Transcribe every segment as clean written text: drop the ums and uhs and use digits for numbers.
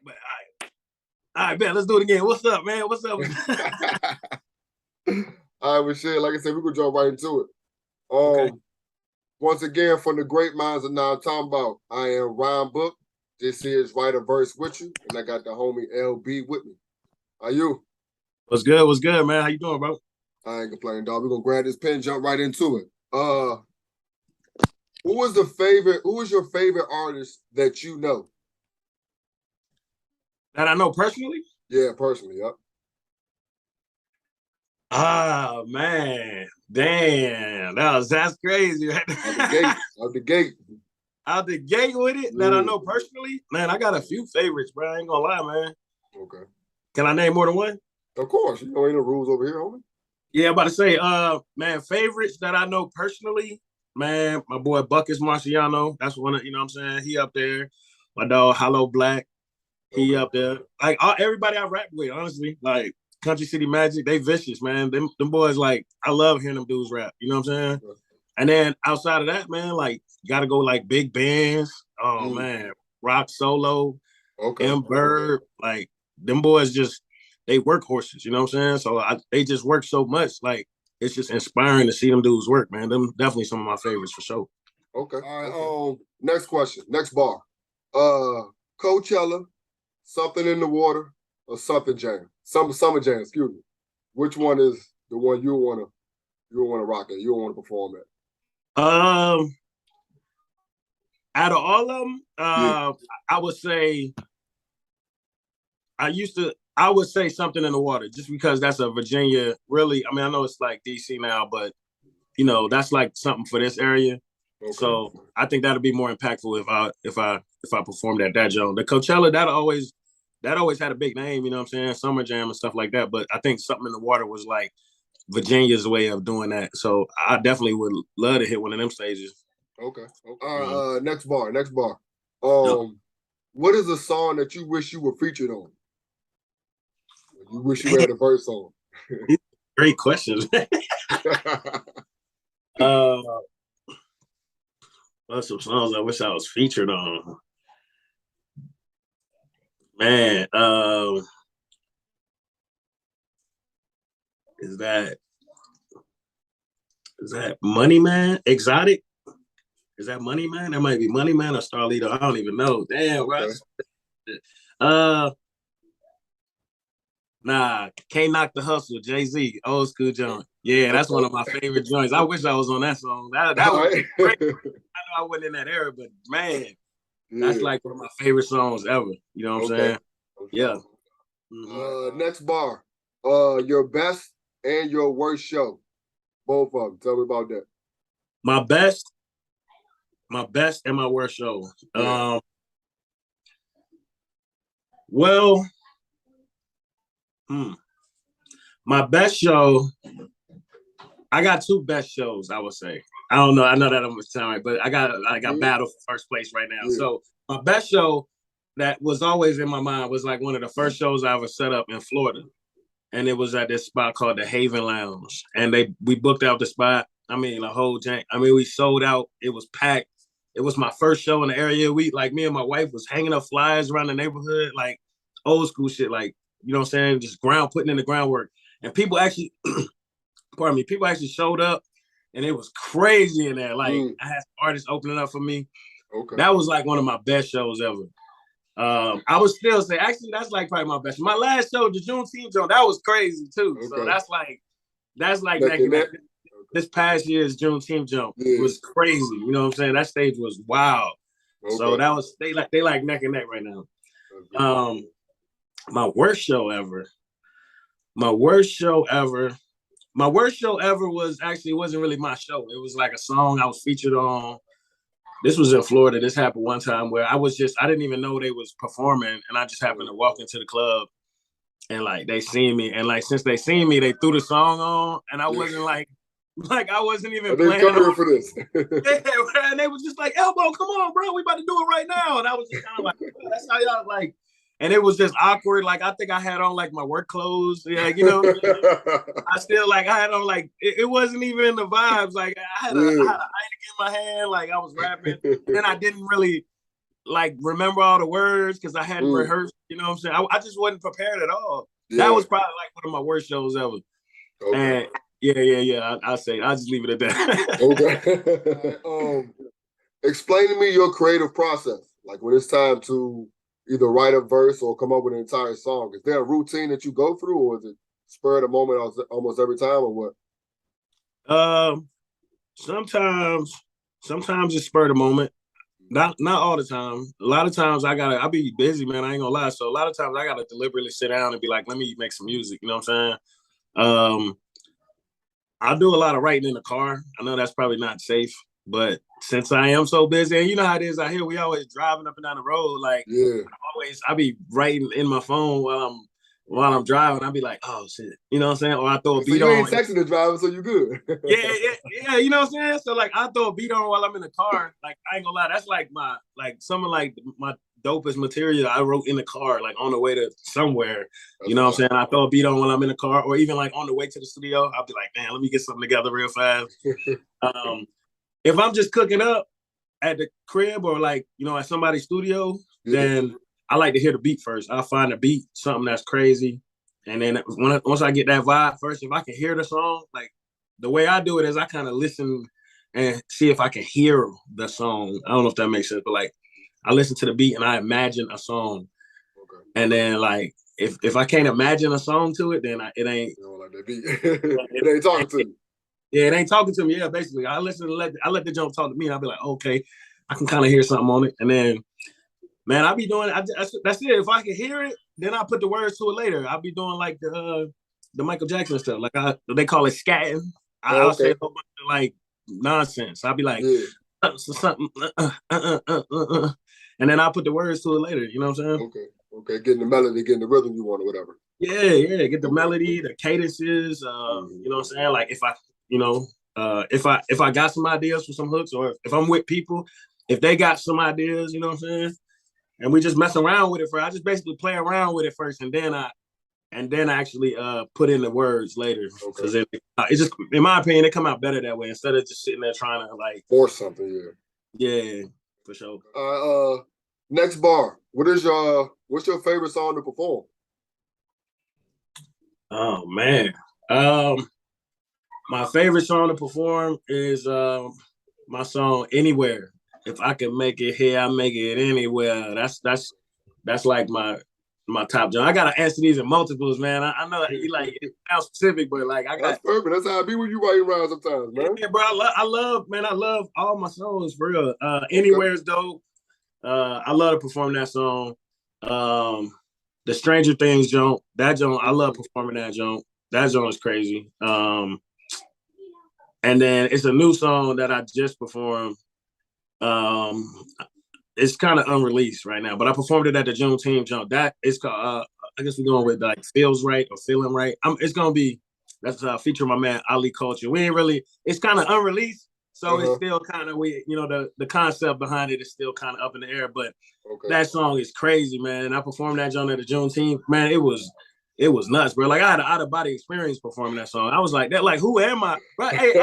But all right, man. Let's do it again. What's up, man? What's up? All right, well, shit, like I said, we're going to jump right into it. Okay. Once again, from the great minds of now talking about, I am Ryan Book. This is Write a Verse with you, and I got the homie LB with me. How you? What's good? What's good, man? How you doing, bro? I ain't complaining, dog. We're going to grab this pen, jump right into it. Who is your favorite artist that you know? That I know personally? Yeah, personally, yep. Oh, man. Damn. That's crazy. Right? Out the gate. Out the gate with it, that I know personally? Man, I got a few favorites, bro. I ain't gonna lie, man. Okay. Can I name more than one? Of course. You know, ain't no rules over here, homie. Yeah, I'm about to say, man, favorites that I know personally, man, my boy Buckets Marciano. That's one of, you know what I'm saying? He up there. My dog, Hollow Black. He up there. Like, everybody I rap with, honestly. Like, Country City Magic, they vicious, man. Them boys, like, I love hearing them dudes rap. You know what I'm saying? Okay. And then outside of that, man, like, you got to go, like, big bands. Oh, man. Rock Solo. M Bird. Like, them boys just, they workhorses, you know what I'm saying? So they just work so much. Like, it's just inspiring to see them dudes work, man. Them definitely some of my favorites for sure. Okay. All right. Next question. Next bar. Coachella, Something in the Water, or Something Jam? Summer Jam, excuse me. Which one is the one you wanna rock at? You want to perform at? Out of all of them, I would say I would say Something in the Water, just because that's a Virginia, really. I mean, I know it's like DC now, but you know, that's like something for this area. Okay. So I think that'll be more impactful if I performed at that zone. The Coachella, that always had a big name, you know what I'm saying? Summer Jam and stuff like that. But I think Something in the Water was like Virginia's way of doing that. So I definitely would love to hit one of them stages. Okay. Next bar. What is a song that you wish you were featured on? You wish you had a verse on? Great questions. What's some songs I wish I was featured on? Man, is that Money Man? Exotic? Is that Money Man? That might be Money Man or Starlito. I don't even know. Damn, okay. Right? Nah, Can't Knock the Hustle, Jay-Z, old school joint. Yeah, that's one of my favorite joints. I wish I was on that song. That was great. I know I wasn't in that era, but man, that's like one of my favorite songs ever. You know what I'm saying? Yeah. Next bar. Your best and your worst show. Both of them. Tell me about that. My best and my worst show. Yeah. Well, my best show, I got two best shows, I would say. I don't know. I know that I'm sorry, but I got battle for first place right now. Yeah. So my best show that was always in my mind was like one of the first shows I ever set up in Florida. And it was at this spot called the Haven Lounge. And we booked out the spot. I mean, the whole jank. I mean, we sold out. It was packed. It was my first show in the area. Me and my wife was hanging up flyers around the neighborhood, like old school shit, like, you know what I'm saying? Just putting in the groundwork. And people actually, people actually showed up, and it was crazy in there. Like, I had artists opening up for me. Okay. That was like one of my best shows ever. I would still say, actually, that's like probably my best. My last show, the Juneteenth show, that was crazy too. Okay. So that's like neck and neck. This past year's Juneteenth jump was crazy. You know what I'm saying? That stage was wild. Okay. So that was they like neck and neck right now. Okay. My worst show ever was actually, it wasn't really my show. It was like a song I was featured on. This was in Florida. This happened one time where I didn't even know they was performing, and I just happened to walk into the club, and like they seen me, and like since they seen me, they threw the song on, and I wasn't like I wasn't even playing. Come here for this. Yeah, and they was just like, "Elbow, come on, bro, we about to do it right now," and I was just kind of like, "That's how y'all like." And it was just awkward. Like, I think I had on like my work clothes. Yeah, you know, I still I had on like, it wasn't even the vibes. Like I had a Heineken in my hand. Like I was rapping. And I didn't really, like remember all the words because I hadn't rehearsed. You know what I'm saying? I just wasn't prepared at all. Yeah. That was probably like one of my worst shows ever. Okay. And yeah. I'll just leave it at that. Okay. Explain to me your creative process. Like when it's time to either write a verse or come up with an entire song. Is there a routine that you go through, or is it spur of the moment almost every time, or what? Sometimes it's spur of the moment. Not all the time. A lot of times I'll be busy, man. I ain't gonna lie. So a lot of times I gotta deliberately sit down and be like, let me make some music. You know what I'm saying? I do a lot of writing in the car. I know that's probably not safe, but since I am so busy, and you know how it is out here, we always driving up and down the road. Like, I be writing in my phone while I'm driving. I'll be like, oh shit, you know what I'm saying? Or I throw a beat on. You ain't texting the driver, so you good. yeah, you know what I'm saying? So like I throw a beat on while I'm in the car. Like I ain't gonna lie, that's like some of like my dopest material I wrote in the car, like on the way to somewhere. You know what I'm saying? I throw a beat on while I'm in the car, or even like on the way to the studio, I'll be like, man, let me get something together real fast. If I'm just cooking up at the crib or like, you know, at somebody's studio, then I like to hear the beat first. I'll find a beat, something that's crazy. And then once I get that vibe first, if I can hear the song, like the way I do it is I kind of listen and see if I can hear the song. I don't know if that makes sense, but like I listen to the beat and I imagine a song. Okay. And then like if I can't imagine a song to it, then it ain't. You don't like that beat. It ain't talking to you. Yeah, it ain't talking to me. Yeah, basically, I listen and I let the jump talk to me, and I'll be like, okay, I can kind of hear something on it, and then, man, I'll be doing. That's it. If I can hear it, then I'll put the words to it later. I'll be doing like the Michael Jackson stuff, like they call it scatting. I'll say a whole bunch of like nonsense. I'll be like something, and then I'll put the words to it later. You know what I'm saying? Okay, getting the melody, getting the rhythm you want, or whatever. Yeah, get the melody, the cadences. You know what I'm saying? Like if I, you know, if I got some ideas for some hooks, or if I'm with people, if they got some ideas, you know what I'm saying, and we just mess around with it I just basically play around with it first, and then I actually put in the words later, because it just, in my opinion, it come out better that way instead of just sitting there trying to like force something. Yeah, for sure. Next bar. What's your favorite song to perform? Oh man. My favorite song to perform is my song "Anywhere." If I can make it here, I make it anywhere. That's like my top job. I gotta answer these in multiples, man. I know you like it sounds specific, but like that's perfect. That's how I be when you writing around sometimes, man. Yeah, bro. I love all my songs for real. Anywhere is dope. I love to perform that song. The Stranger Things joint, I love performing that joint. That joint is crazy. And then it's a new song that I just performed. It's kind of unreleased right now, but I performed it at the Juneteenth joint. That is called, I guess we're going with like Feels Right or Feeling Right. It's going to be, that's featuring my man, Ali Culture. It's kind of unreleased. So it's still kind of, the concept behind it is still kind of up in the air, but that song is crazy, man. I performed that joint at the Juneteenth. Man, it was nuts, bro. Like I had an out-of-body experience performing that song. I was like, who am I? Bro, hey,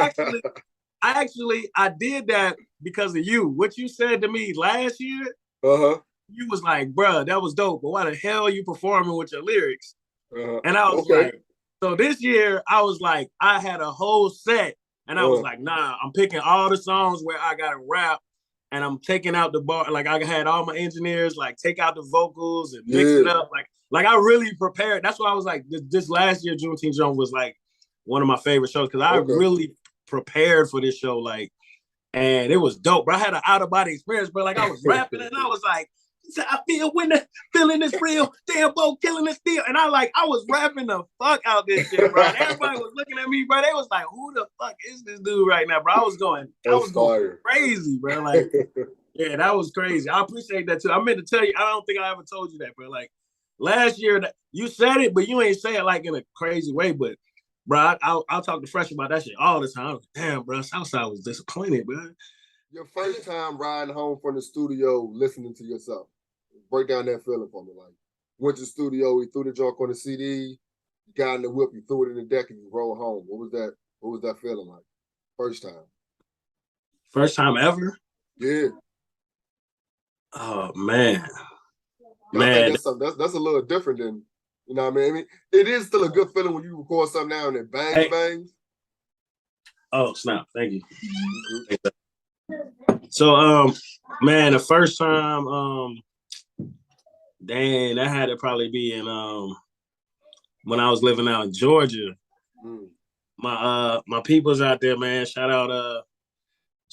I did that because of you. What you said to me last year, you was like, bro, that was dope, but why the hell are you performing with your lyrics? And I was like, so this year, I was like, I had a whole set. And I was like, nah, I'm picking all the songs where I got to rap, and I'm taking out the bar. Like I had all my engineers like take out the vocals and mix it up. Like I really prepared. That's why I was like, this last year Juneteenth Jones was like one of my favorite shows, because I really prepared for this show. Like, and it was dope. Bro, I had an out of body experience, bro. Like I was rapping and I was like, I feel when the feeling is real, damn boy killing it still. And I was rapping the fuck out this shit, bro. And everybody was looking at me, bro. They was like, who the fuck is this dude right now, bro? I was going crazy, bro. Like, yeah, that was crazy. I appreciate that too. I meant to tell you, I don't think I ever told you that, bro. Like last year, you said it, but you ain't say it like in a crazy way. But bro, I'll talk to Fresh about that shit all the time. Damn, bro, Southside was disappointed, bro. Your first time riding home from the studio, listening to yourself. Break down that feeling for me. Like, went to the studio, he threw the junk on the CD, you got in the whip, you threw it in the deck, and you rolled home. What was that feeling like? First time. First time ever? Yeah. Oh man. I think that's something that's a little different than, you know what I mean? It is still a good feeling when you record something now and it bangs. Oh, snap. Thank you. So, man, the first time, dang, that had to probably be in when I was living out in Georgia. My people's out there, man. Shout out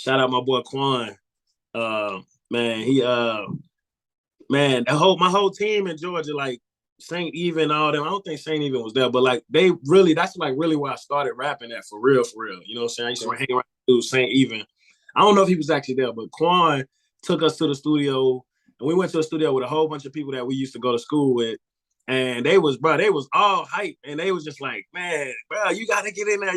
my boy Quan. Man, man, my whole team in Georgia, like St. Even, all them. I don't think St. Even was there, but like that's like really where I started rapping at for real. You know what I'm saying? I used to hang around with St. Even. I don't know if he was actually there, but Quan took us to the studio, and we went to a studio with a whole bunch of people that we used to go to school with. And they was all hype, and they was just like, man, bro, you gotta get in there,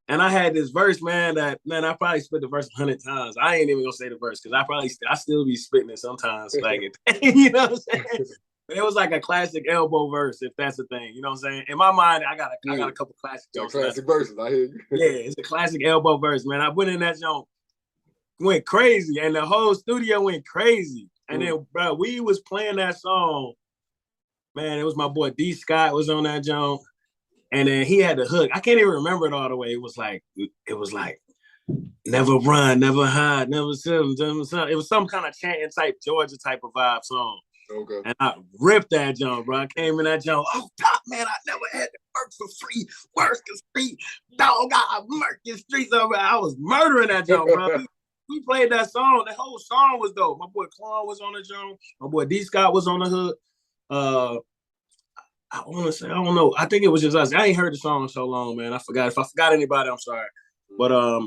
And I had this verse, man, I probably spit the verse 100 times. I ain't even gonna say the verse because I still be spitting it sometimes, like, you know what I'm saying? But it was like a classic elbow verse, if that's the thing, you know what I'm saying? In my mind, I got a couple classic jokes. Classic verses, I hear you. Yeah, it's a classic elbow verse, man. I went in that joint, went crazy, and the whole studio went crazy. And then, bro, we was playing that song. Man, it was my boy D Scott was on that joint. And then he had the hook. I can't even remember it all the way. It was like, never run, never hide, never sin. It was some kind of chanting type, Georgia type of vibe song. Okay. And I ripped that jump, bro. I came in that jump. Oh, top man, I never had to work for free. Work the street. Dog, I murk the streets over. I was murdering that jump, bro. We played that song. The whole song was dope. My boy Claude was on the jump. My boy D Scott was on the hook. I want to say, I don't know. I think it was just us. I ain't heard the song in so long, man. I forgot. If I forgot anybody, I'm sorry. But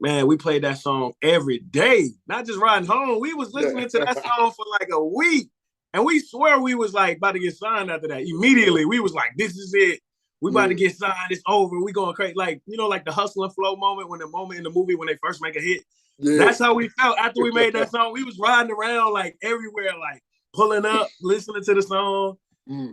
man, we played that song every day. Not just riding home. We was listening to that song for like a week. And we swear we was like about to get signed after that. Immediately, we was like, this is it. We about to get signed. It's over. We going crazy. Like, you know, like the hustle and flow moment in the movie when they first make a hit. Yeah. That's how we felt after we made that song. We was riding around like everywhere, like pulling up, listening to the song.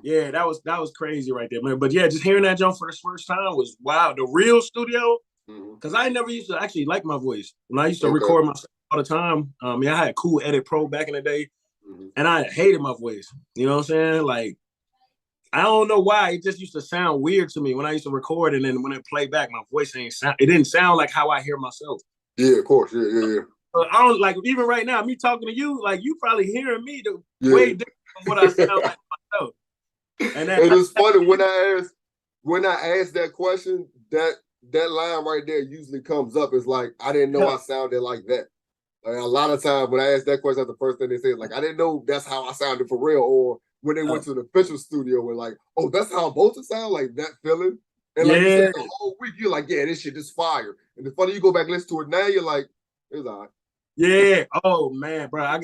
Yeah, that was crazy right there, man. But yeah, just hearing that jump for the first time was wow. The real studio, because I never used to actually like my voice. When I used to record myself all the time, I had a cool Edit Pro back in the day, and I hated my voice. You know what I'm saying? Like, I don't know why. It just used to sound weird to me when I used to record, and then when it played back, my voice it didn't sound like how I hear myself. Yeah, of course. Yeah. I don't like, even right now, me talking to you, like you probably hearing me way different from what I sound like myself. And it's funny when I ask that question, that line right there usually comes up. It's like, I didn't know I sounded like that. Like, a lot of times when I ask that question, that's the first thing they say is like, I didn't know that's how I sounded for real. Or when they went to the official studio and like, oh, that's how I'm supposed to sound, like that feeling. And like you said, the whole week you're like, yeah, this shit is fire. And the funny you go back and listen to it now, you're like, it's all right. Yeah. Oh man, bro, I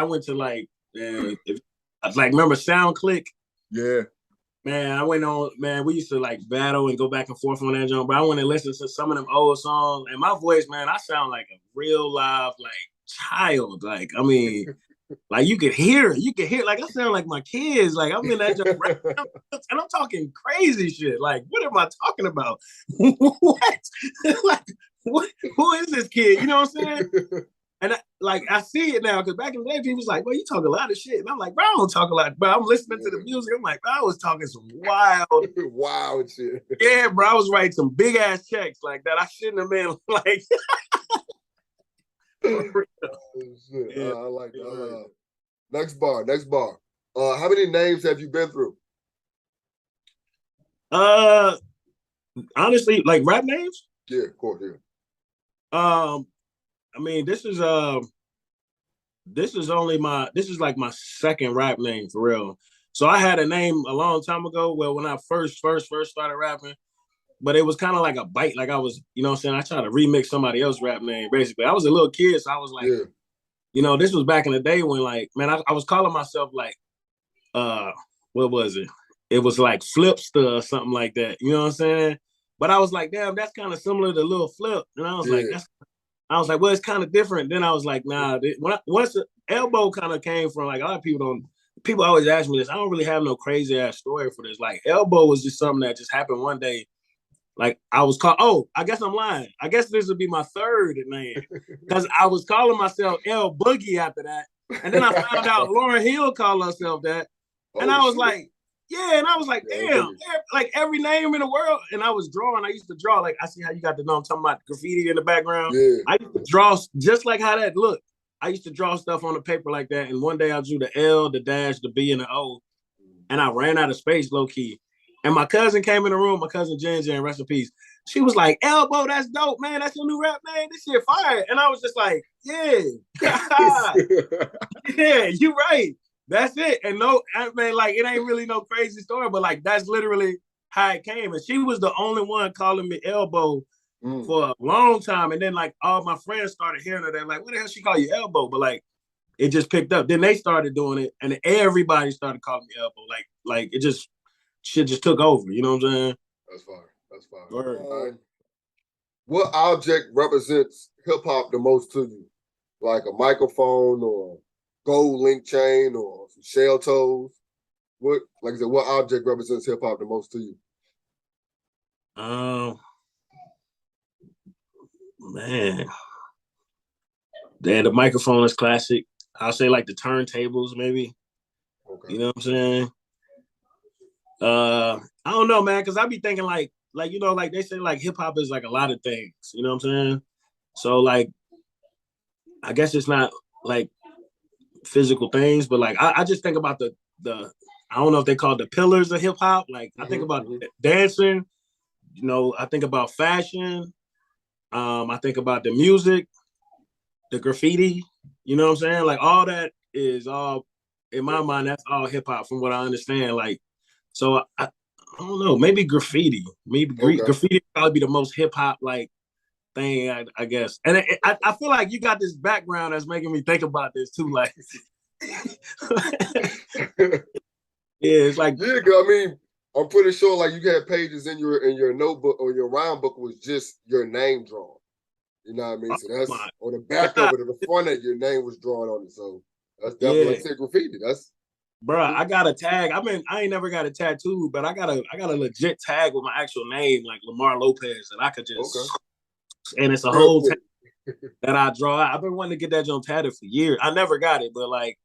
went to like, remember SoundClick? Yeah. Man, I went on, man, we used to like battle and go back and forth on that joint, but I went and listened to some of them old songs, and my voice, man, I sound like a real live, like, child. Like, I mean, like you could hear, like I sound like my kids. Like I'm in that joint right now, and I'm talking crazy shit. Like, what am I talking about? What? Like, what? Who is this kid? You know what I'm saying? And I see it now, because back in the day, people was like, well, you talk a lot of shit. And I'm like, bro, I don't talk a lot. But I'm listening to the music. I'm like, bro, I was talking some wild shit. Yeah, bro, I was writing some big ass checks like that. I shouldn't have been like. Shit. Yeah. I like that. Next bar. How many names have you been through? Honestly, like rap names? Yeah, of course, yeah. I mean, this is like my second rap name for real. So I had a name a long time ago. Well, when I first started rapping, but it was kind of like a bite. Like I was, you know what I'm saying? I tried to remix somebody else's rap name, basically. I was a little kid, so I was like, you know, this was back in the day when, like, man, I was calling myself like, what was it? It was like Flipster or something like that. You know what I'm saying? But I was like, damn, that's kind of similar to Lil Flip. And I was like, well, it's kind of different. Then I was like, nah. Once the elbow kind of came from, like, a lot of people always ask me this. I don't really have no crazy ass story for this. Like, elbow was just something that just happened one day. like I was called. Oh, I guess I'm lying. I guess this would be my third name because I was calling myself L Boogie after that, and then I found out Lauryn Hill called herself that, and I was like, yeah, and I was like, damn, like every name in the world. And I was drawing. I used to draw. Like I see how you got to know I'm talking about graffiti in the background. Yeah. I used to draw just like how that looked. I used to draw stuff on the paper like that. And one day I drew the L, the dash, the B, and the O, and I ran out of space low key. And my cousin came in the room, my cousin Jen, rest in peace. She was like, Elbow, that's dope, man. That's your new rap name. This shit fire. And I was just like, yeah. Yeah, you're right. That's it. And no, I mean, like, it ain't really no crazy story, but like, that's literally how it came. And she was the only one calling me Elbow for a long time. And then, like, all my friends started hearing her. They're like, what the hell she call you Elbow? But like, it just picked up. Then they started doing it, and everybody started calling me Elbow. Like it just shit just took over. You know what I'm saying? That's fine. That's fine. All right. What object represents hip hop the most to you? Like a microphone or gold link chain or some shell toes? What, like I said, what object represents hip hop the most to you? Man, the microphone is classic. I'll say like the turntables, maybe. Okay. You know what I'm saying? I don't know, man, because I be thinking like you know, like they say like hip hop is like a lot of things. You know what I'm saying? So like, I guess it's not like physical things, but like I just think about the I don't know if they call it the pillars of hip hop. Like I think about dancing. You know, I think about fashion. I think about the music, the graffiti. You know what I'm saying? Like all that is all in my mind. That's all hip hop, from what I understand. Like, so I don't know. Maybe graffiti. Maybe graffiti would probably be the most hip hop like thing, I guess. And I feel like you got this background that's making me think about this too. Like, yeah, it's like I mean, I'm pretty sure like you had pages in your notebook or your rhyme book was just your name drawn. You know what I mean? So that's on the back of it, or the front of it, your name was drawn on it. So that's definitely like say graffiti. That's bro. I got a tag. I mean, I ain't never got a tattoo, but I got a legit tag with my actual name, like Lamar Lopez, that I could just and it's a whole tag that I draw. I've been wanting to get that joint tatted for years. I never got it, but like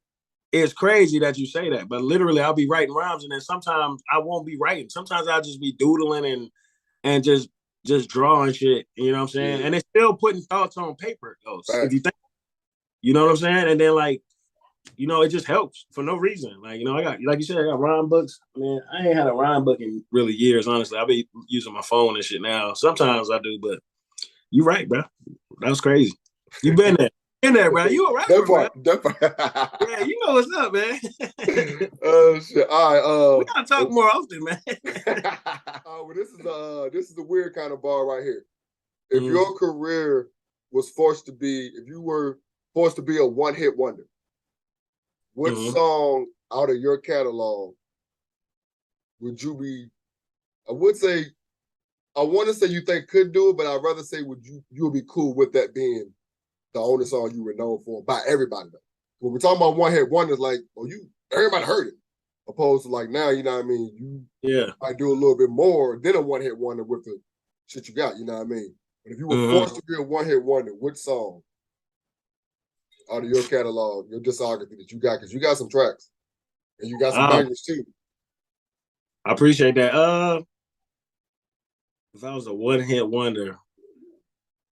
it's crazy that you say that. But literally, I'll be writing rhymes, and then sometimes I won't be writing. Sometimes I'll just be doodling and just drawing shit. You know what I'm saying? Yeah. And it's still putting thoughts on paper, though. If you think, you know what I'm saying? And then like, you know, it just helps for no reason. Like, you know, I got, like you said, I got rhyme books. Man, I ain't had a rhyme book in really years, honestly. I be using my phone and shit now. Sometimes I do, but you right, bro. That was crazy. You been there. In there, bro. You a rapper, bro. Yeah, you know what's up, man. Oh shit! All right, we gotta talk more often, man. Well, this is a weird kind of bar right here. If your career was if you were forced to be a one-hit wonder, what song out of your catalog would you be? I want to say you think could do it, but I'd rather say you would be cool with that being the only song you were known for by everybody though. When we're talking about one hit wonders, like, everybody heard it. Opposed to like now, you know what I mean? You might do a little bit more than a one hit wonder with the shit you got, you know what I mean? But if you were forced to be a one hit wonder, what song out of your catalog, your discography that you got? Because you got some tracks and you got some bangers too. I appreciate that. If I was a one hit wonder,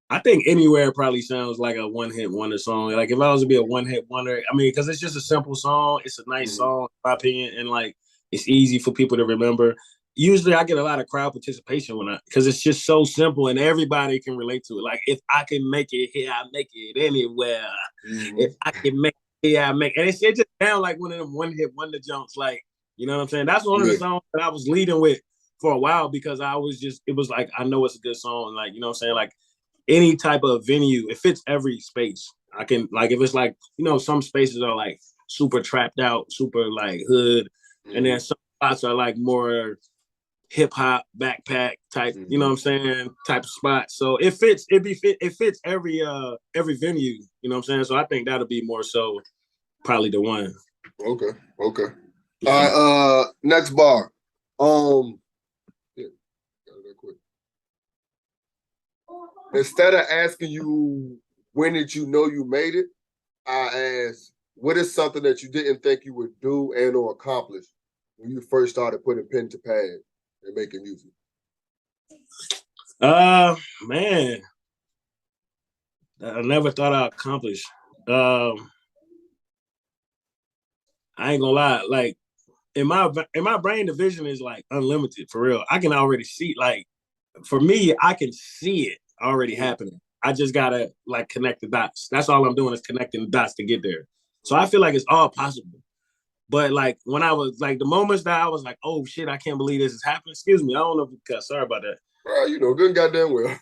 I think Anywhere probably sounds like a one-hit wonder song. Like if I was to be a one-hit wonder, I mean, because it's just a simple song. It's a nice song, in my opinion, and like it's easy for people to remember. Usually I get a lot of crowd participation because it's just so simple and everybody can relate to it. Like if I can make it here, I make it anywhere. If I can make it here, I make it. And it just sounds like one of them one-hit wonder jumps. Like, you know what I'm saying? That's one of the songs that I was leading with for a while because it was like, I know it's a good song. Like, you know what I'm saying? Like, any type of venue, it fits every space. I can, like, if it's like, you know, some spaces are like super trapped out, super like hood, and then some spots are like more hip hop backpack type, you know what I'm saying, type of spot. So it fits every venue, you know what I'm saying. So I think that'll be more so probably the one. Okay. Yeah. All right, next bar. Instead of asking you when did you know you made it, I asked, what is something that you didn't think you would do and or accomplish when you first started putting pen to pad and making music? Man, I never thought I'd accomplish. I ain't gonna lie, like in my brain, the vision is like unlimited for real. I can already see, like, for me, I can see it already happening. I just gotta like connect the dots. That's all I'm doing is connecting the dots to get there. So I feel like it's all possible. But like when I was like the moments that I was like, oh shit, I can't believe this is happening. Excuse me, I don't know if you cuss. Sorry about that. You know, good goddamn well.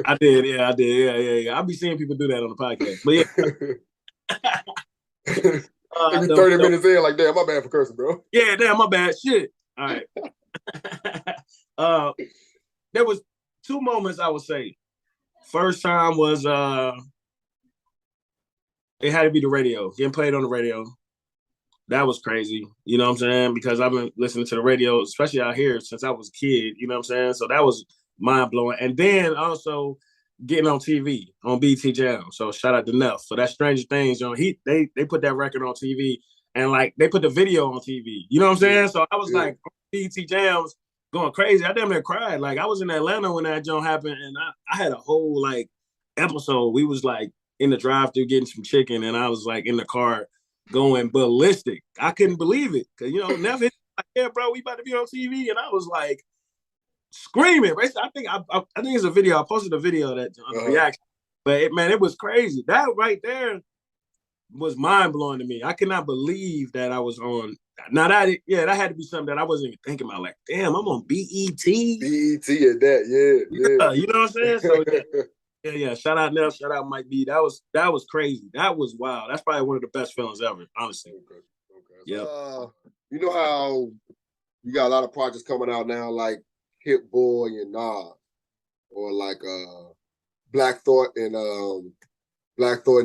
I did, yeah. I'll be seeing people do that on the podcast. But yeah. Maybe 30 minutes in, like, damn, my bad for cursing, bro. Yeah, damn, my bad. Shit. All right. There was 2 moments I would say. First time was it had to be the radio, getting played on the radio. That was crazy, you know what I'm saying? Because I've been listening to the radio, especially out here, since I was a kid, you know what I'm saying? So that was mind-blowing. And then also getting on TV, on BT Jam. So shout out to Neff. So that Stranger Things, you know, they put that record on TV and like they put the video on TV. You know what I'm saying? So I was like BT Jams going crazy. I damn near cried. Like I was in Atlanta when that joint happened, and I had a whole like episode. We was like in the drive-thru getting some chicken, and I was like in the car going ballistic. I couldn't believe it because you know Neff hit like, yeah, bro, we about to be on TV, and I was like screaming. Right? I think it's a video. I posted a video of that reaction, but it was crazy. That right there was mind blowing to me. I could not believe that I was on. Now that had to be something that I wasn't even thinking about. Like, damn, I'm on BET. BET at that, yeah. You know what I'm saying? So yeah. Shout out Neff, shout out Mike B. That was crazy. That was wild. That's probably one of the best feelings ever, honestly. Okay. Yeah. You know how you got a lot of projects coming out now, like Hit Boy and Nas, or like Black Thought and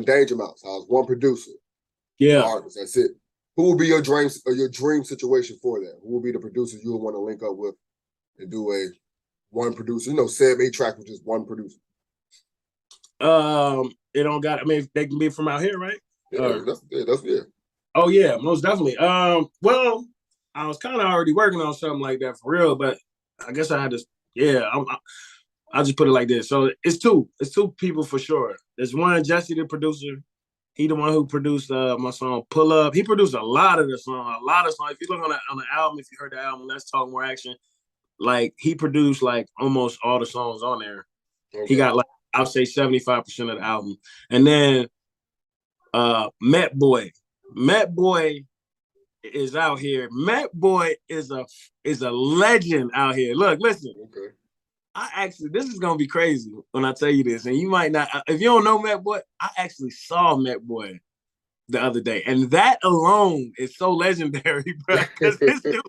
Danger Mouse. I was one producer. Yeah. Artist, that's it. Who would be your dream situation for that? Who would be the producer you would want to link up with and do a one producer? You know, Seb 8-track with just one producer. It don't got. I mean, they can be from out here, right? Yeah, that's. Oh yeah, most definitely. Well, I was kind of already working on something like that for real, but I guess I had to. Yeah, I'll just put it like this. So it's two people for sure. There's one, Jesse, the producer. He the one who produced my song "Pull Up." He produced a lot of the song. If you look on the album, if you heard the album, Let's Talk More Action. Like he produced like almost all the songs on there. Okay. He got like I'll say 75% of the album. And then Met Boy is out here. Met Boy is a legend out here. Look, listen. Okay. This is gonna be crazy when I tell you this, and you might not. If you don't know Met Boy, I actually saw Met Boy the other day, and that alone is so legendary, bro. Because this dude,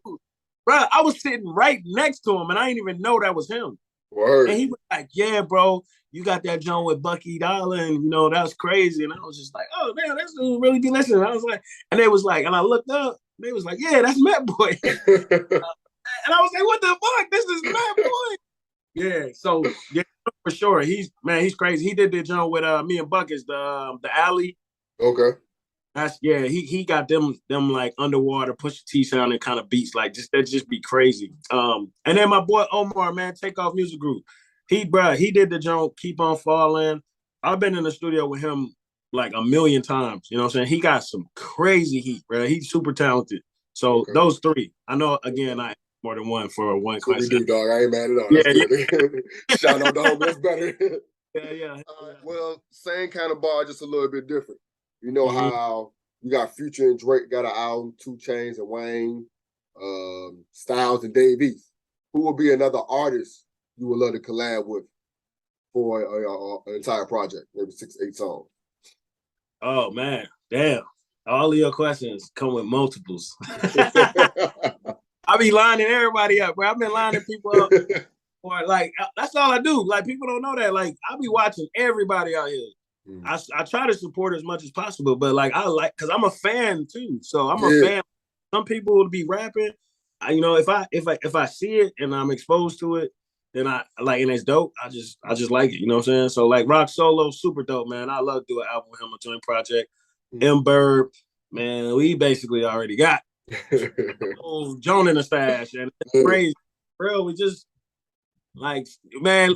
bro, I was sitting right next to him, and I didn't even know that was him. Word. And he was like, "Yeah, bro, you got that joint with Bucky Dollar, and you know that's crazy." And I was just like, "Oh man, this dude really be listening." I was like, and they was like, and I looked up, they was like, "Yeah, that's Met Boy." And I was like, "What the fuck? This is Met Boy." Yeah, so yeah, for sure. He's crazy. He did the joint with me and Buckets, the alley. Okay. He got them like underwater, push the T sound and kind of beats like that just be crazy. And then my boy Omar, man, Takeoff Music Group. He did the joint Keep On Falling. I've been in the studio with him like a million times. You know what I'm saying? He got some crazy heat, bro. He's super talented. So those three. I know again more than one for one question. We do, dog. I ain't mad at all. That's good. Shout out to home. That's better. Yeah. Well, same kind of bar, just a little bit different. You know how you got Future and Drake got an album, 2 Chainz and Wayne, Styles and Dave East. Who would be another artist you would love to collab with for an entire project, maybe 6-8 songs? Oh man, damn! All of your questions come with multiples. I be lining everybody up, bro. I've been lining people up. Or like that's all I do. Like people don't know that. Like I be watching everybody out here. I try to support as much as possible, but like because I'm a fan too. So I'm a fan. Some people will be rapping. If I see it and I'm exposed to it, then I like, and it's dope. I just like it. You know what I'm saying? So like Rock Solo, super dope, man. I love to do an album with him, a joint project. M Bird, man, we basically already got Joan in the stash, and it's crazy, bro. We just like, man,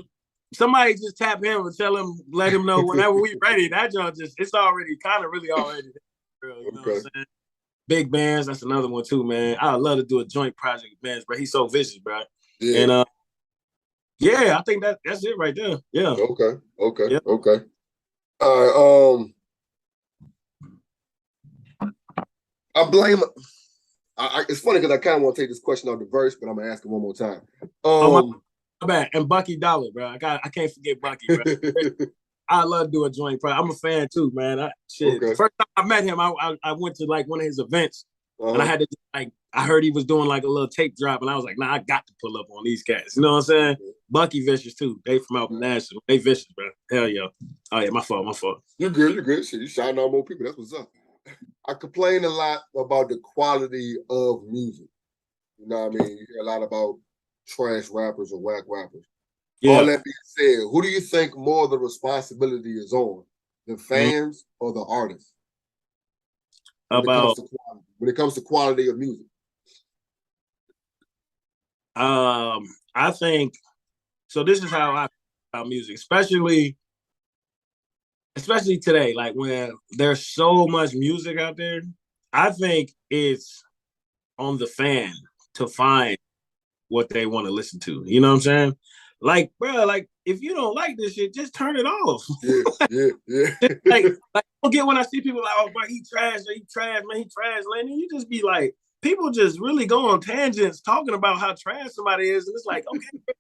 somebody just tap him and tell him, let him know whenever we ready. That joint it's already kind of really already there, bro. You know what I'm saying? Big Bands, that's another one too, man. I would love to do a joint project with Bands, bro. He's so vicious, bro. Yeah. And yeah, I think that's it right there. Yeah. Okay. Yeah. Okay. All right. I blame. It's funny because I kind of want to take this question off the verse, but I'm gonna ask it one more time. My bad. And Bucky Dollar, bro. I can't forget Bucky, bro. I love to do a joint project. I'm a fan too, man. First time I met him, I went to like one of his events, and I had to like, I heard he was doing like a little tape drop, and I was like, nah, I got to pull up on these cats. You know what I'm saying? Bucky vicious too. They from out Nashville. They vicious, bro. Hell yeah. Oh yeah, my fault. You're good. Shit, you shouting out more people. That's what's up. I complain a lot about the quality of music. You know what I mean? You hear a lot about trash rappers or whack rappers. Yeah. All that being said, who do you think more of the responsibility is on? The fans or the artists? When it comes to quality of music. I think so. This is how I feel about music, especially today, like when there's so much music out there. I think it's on the fan to find what they want to listen to. You know what I'm saying? Like, bro, like if you don't like this shit, just turn it off. Yeah. like I don't get when I see people like, oh, bro, he trash, man, he trash, Lenny. You just be like, people just really go on tangents talking about how trash somebody is, and it's like, okay,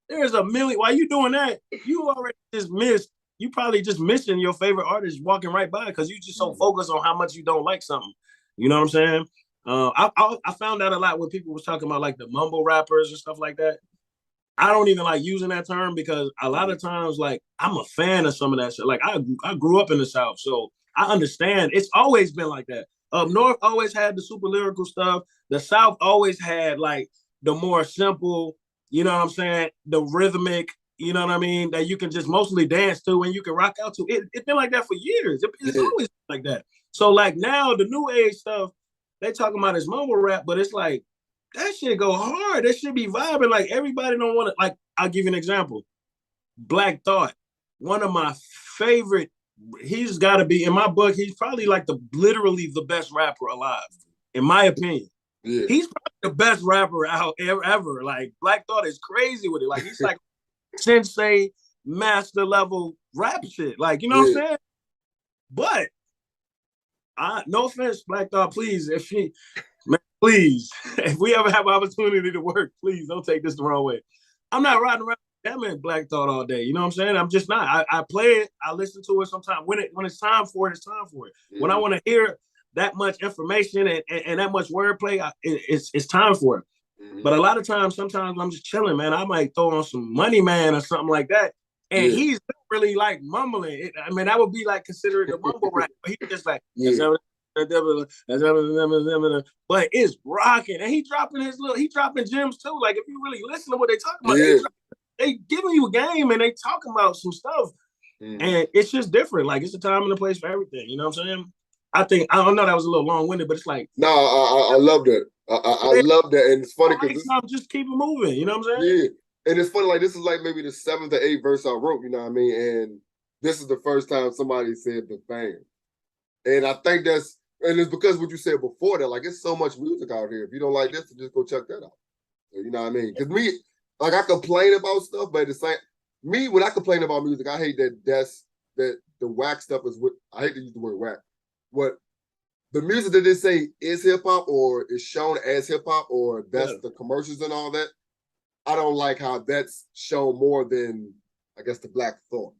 there's a million. While you doing that, you already just missed. You probably just missing your favorite artist walking right by because you just so focused on how much you don't like something. You know what I'm saying? I found out a lot when people was talking about like the mumble rappers and stuff like that. I don't even like using that term because a lot of times, like, I'm a fan of some of that shit. Like, I grew up in the South, so I understand. It's always been like that. Up North always had the super lyrical stuff. The South always had like the more simple, you know what I'm saying, the rhythmic, you know what I mean, that you can just mostly dance to and you can rock out to. It's been like that for years. It's always like that. So like now the new age stuff, they talking about is mumble rap, but it's like, that shit go hard. That should be vibing. Like everybody don't want to. Like I'll give you an example. Black Thought, one of my favorite. He's got to be in my book. He's probably like literally the best rapper alive, in my opinion. Yeah. He's probably the best rapper out ever. Like Black Thought is crazy with it. Like he's like sensei master level rap shit. Like you know what I'm saying. But no offense, Black Thought, please, please, if we ever have an opportunity to work, please don't take this the wrong way. I'm not riding around that man Black Thought all day. You know what I'm saying? I'm just not. I play it. I listen to it sometimes. When it's time for it, it's time for it. Mm-hmm. When I want to hear that much information and that much wordplay, it's time for it. Mm-hmm. But a lot of times, sometimes I'm just chilling, man. I might throw on some Money Man or something like that. And he's really like mumbling. I mean, that would be like considered a mumble rap. But he's just like, but it's rocking, and he dropping gems too. Like if you really listen to what they talking about, they giving you a game and they talking about some stuff, and it's just different. Like it's a time and a place for everything. You know what I'm saying? I don't know, that was a little long winded, but it's like no, I love that. I love that, and it's funny because just keep it moving. You know what I'm saying? Yeah, and it's funny. Like this is like maybe the 7th or 8th verse I wrote. You know what I mean? And this is the first time somebody said the fan, and I think and it's because what you said before that, like, it's so much music out here. If you don't like this, just go check that out. You know what I mean? Because me, like, I complain about stuff, but it's like, when I complain about music, I hate that the whack stuff is what, I hate to use the word whack. What the music that they say is hip-hop or is shown as hip-hop or that's the commercials and all that, I don't like how that's shown more than, I guess, the Black Thought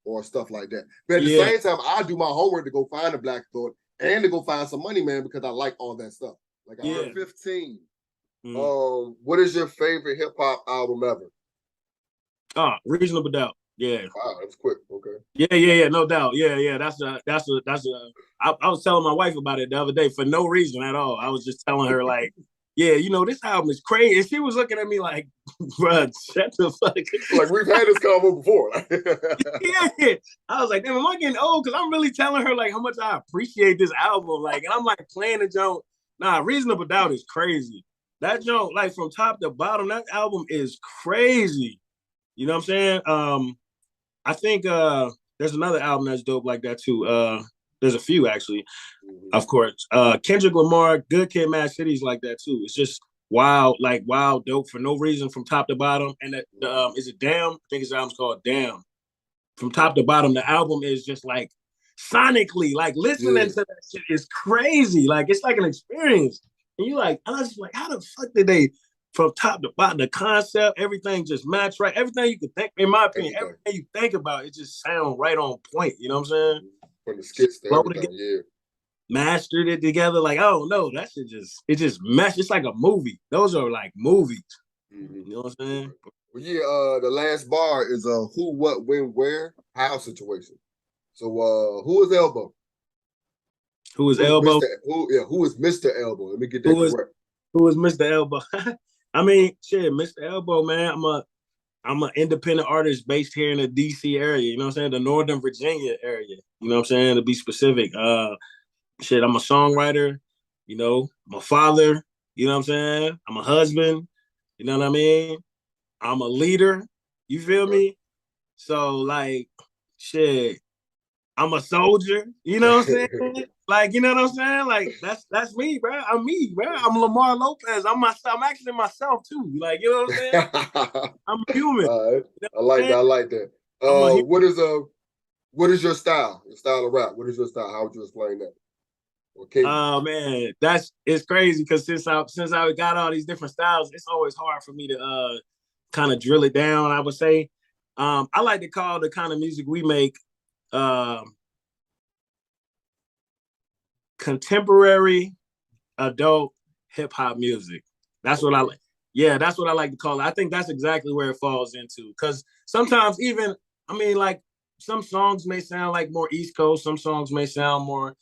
or stuff like that. But at the same time, I do my homework to go find a Black Thought and to go find some Money Man because I like all that stuff. Like I heard 15. What is your favorite hip hop album ever? Reasonable Doubt. Yeah. Wow, that's quick. Okay. Yeah, no doubt. Yeah. That's I was telling my wife about it the other day for no reason at all. I was just telling her like, yeah, you know, this album is crazy. And she was looking at me like, bruh, shut the fuck. Like, we've had this convo before. Yeah. I was like, damn, am I getting old? Because I'm really telling her like how much I appreciate this album. Like, and I'm like playing the joint. Nah, Reasonable Doubt is crazy. That joint, like from top to bottom, that album is crazy. You know what I'm saying? I think there's another album that's dope like that too. There's a few actually, of course. Kendrick Lamar, Good Kid, Mad City's like that too. It's just wild, like wild dope for no reason from top to bottom. And is it Damn? I think his album's called Damn. From top to bottom, the album is just like sonically, like listening to that shit is crazy. Like it's like an experience. And you like, I was like, how the fuck did they from top to bottom, the concept, everything just match right. Everything you could think, in my opinion, everything you think about, it just sound right on point. You know what I'm saying? From the skits to everything, yeah. Mastered it together, like, oh no, that shit just mesh. It's like a movie. Those are like movies. You know what I'm saying? Well, yeah, the last bar is who, what, when, where, how situation. So who is Elbow? Who is Elbow? Who is Mr. Elbow? Let me get that correct. Who is Mr. Elbow? I mean, shit, Mr. Elbow, man. I'm an independent artist based here in the DC area, you know what I'm saying? The Northern Virginia area, you know what I'm saying? To be specific. Shit, I'm a songwriter, you know, I'm a father, you know what I'm saying? I'm a husband, you know what I mean? I'm a leader, you feel me? So like, shit, I'm a soldier, you know what I'm saying? Like, you know what I'm saying? Like, that's me, bro. I'm me, bro. I'm Lamar Lopez. I'm myself. I'm actually myself too. Like, you know what I'm saying? I'm human. You know I like that. I like that. What is your style? Your style of rap? What is your style? How would you explain that? Oh man, it's crazy because since I got all these different styles, it's always hard for me to kind of drill it down. I would say, I like to call the kind of music we make contemporary adult hip hop music. That's what I like. Yeah, that's what I like to call it. I think that's exactly where it falls into. Because sometimes even, I mean, like some songs may sound like more East Coast. Some songs may sound more,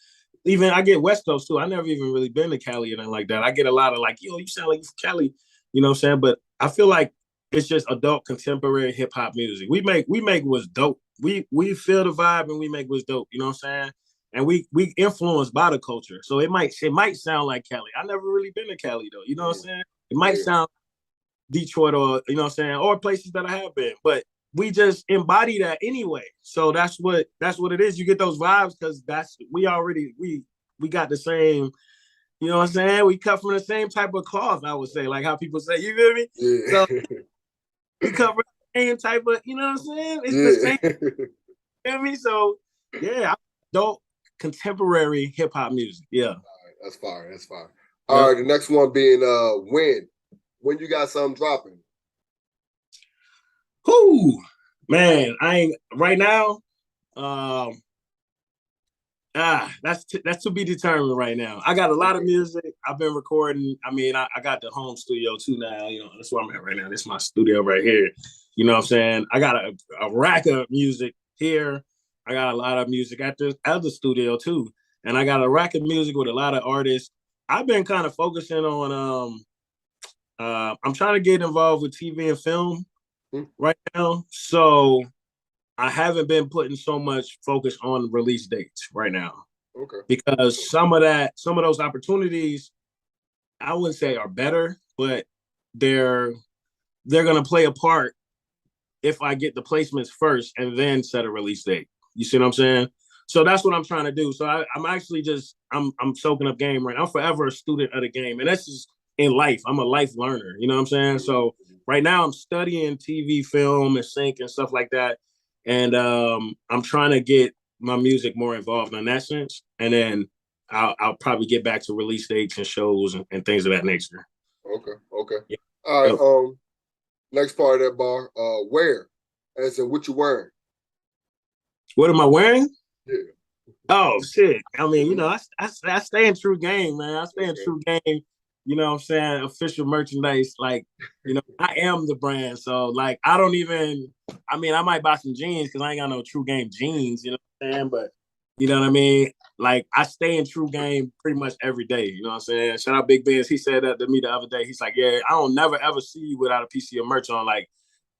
even I get West Coast too. I never even really been to Cali or anything like that. I get a lot of like, yo, you sound like you from Cali, you know what I'm saying? But I feel like it's just adult contemporary hip hop music. We make what's dope. We feel the vibe and we make what's dope, you know what I'm saying? And we influenced by the culture. So it might sound like Cali. I never really been to Cali though, you know what I'm saying? It might sound Detroit or, you know what I'm saying, or places that I have been, but we just embody that anyway. So that's what it is. You get those vibes because we got the same, you know what I'm saying? We cut from the same type of cloth, I would say, like how people say, you feel me? Yeah. So we cut from the same type of, you know what I'm saying? It's the same, you feel me? So yeah, adult contemporary hip hop music. Yeah. All right, that's fire. That's fire. All right, the next one being when you got something dropping. Whoo, man, I ain't right now. That's to be determined right now. I got a lot of music. I've been recording. I mean, I got the home studio too now. You know, that's where I'm at right now. This is my studio right here. You know what I'm saying? I got a rack of music here. I got a lot of music at the studio too. And I got a rack of music with a lot of artists. I've been kind of focusing on I'm trying to get involved with TV and film right now. So I haven't been putting so much focus on release dates right now. Okay. Because some of those opportunities, I wouldn't say are better, but they're gonna play a part if I get the placements first and then set a release date. You see what I'm saying? So that's what I'm trying to do. So I'm actually I'm soaking up game right now. I'm forever a student of the game. And that's just in life. I'm a life learner. You know what I'm saying? So right now I'm studying TV, film, and sync and stuff like that. And I'm trying to get my music more involved in that sense. And then I'll probably get back to release dates and shows and things of that nature. Okay. Yeah. All right. Next part of that bar, wear. As in what you wearing. What am I wearing? Yeah. Oh shit. I mean, you know, I stay in true game, man. I stay in true game. You know what I'm saying? Official merchandise. Like, you know, I am the brand. So like I don't even, I mean, I might buy some jeans because I ain't got no true game jeans, you know what I'm saying? But You know what I mean? Like, I stay in True Game pretty much every day. You know what I'm saying? Shout out Big Benz. He said that to me the other day. He's like, yeah, I don't never ever see you without a piece of your merch on. Like,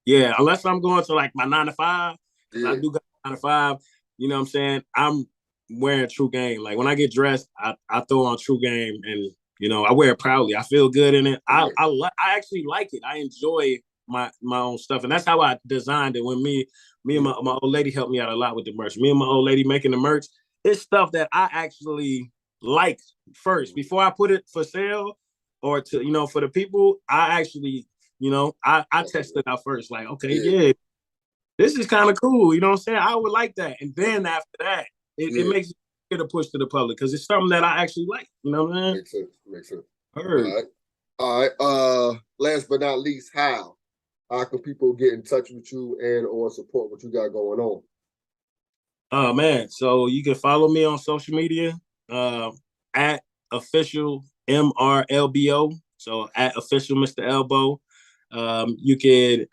yeah, unless I'm going to like my 9 to 5, because I do got 9 to 5. You know what I'm saying? I'm wearing True Game. Like, when I get dressed, I throw on True Game, and you know, I wear it proudly. I feel good in it. I actually like it. I enjoy my own stuff, and that's how I designed it. When me and my old lady helped me out a lot with the merch. Me and my old lady making the merch. It's stuff that I actually like first before I put it for sale or to, you know, for the people. I actually, you know, I test it out first. Like, okay, yeah, this is kind of cool. You know what I'm saying? I would like that. And then after that, it makes it a push to the public because it's something that I actually like. You know what I mean? Makes sense. Makes sense. Heard. All right. Last but not least, how can people get in touch with you and or support what you got going on? Oh man, so you can follow me on social media at official MRLBO. So at official Mr. Elbow. You could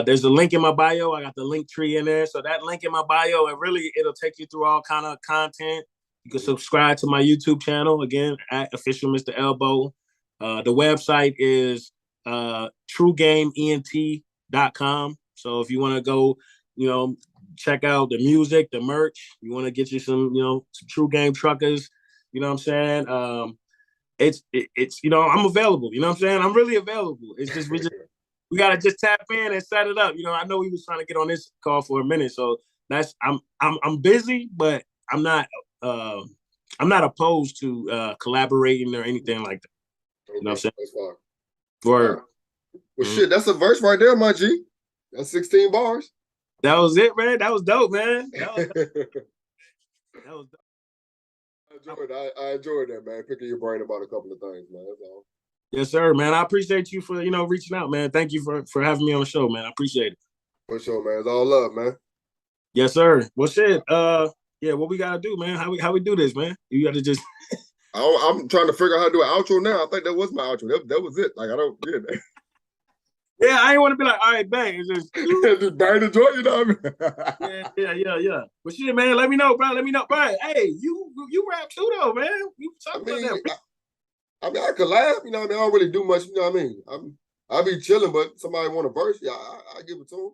there's a link in my bio. I got the link tree in there. So that link in my bio, it'll take you through all kind of content. You can subscribe to my YouTube channel again at official Mr. Elbow. The website is TrueGameENT.com. So if you want to go, you know, check out the music, the merch. You want to get you some, you know, some True Game truckers. You know what I'm saying? It's you know, I'm available. You know what I'm saying? I'm really available. It's just we gotta just tap in and set it up. You know, I know we was trying to get on this call for a minute, so that's I'm busy, but I'm not opposed to collaborating or anything like that. Okay, you know what I'm saying? That's fine. For well, shit, that's a verse right there, my G. That's 16 bars. That was it, man. That was dope, man. That was dope. I enjoyed that, man. Picking your brain about a couple of things, man. That's all. Yes, sir, man. I appreciate you for, you know, reaching out, man. Thank you for having me on the show, man. I appreciate it. For sure, man. It's all love, man. Yes, sir. Well, shit. Yeah, what we gotta do, man? How we do this, man? You gotta just. I'm trying to figure out how to do an outro now. I think that was my outro. That was it. Like I don't get it. Yeah, I ain't want to be like, all right, bang. It's just just bang the joint, you know what I mean? Yeah. But shit, man, let me know, bro. Let me know, bro. Hey, you rap too, though, man. You talk about that. I mean, I collab, you know what I mean? I don't really do much, you know what I mean? I be chilling, but somebody want a verse, yeah, I give it to them.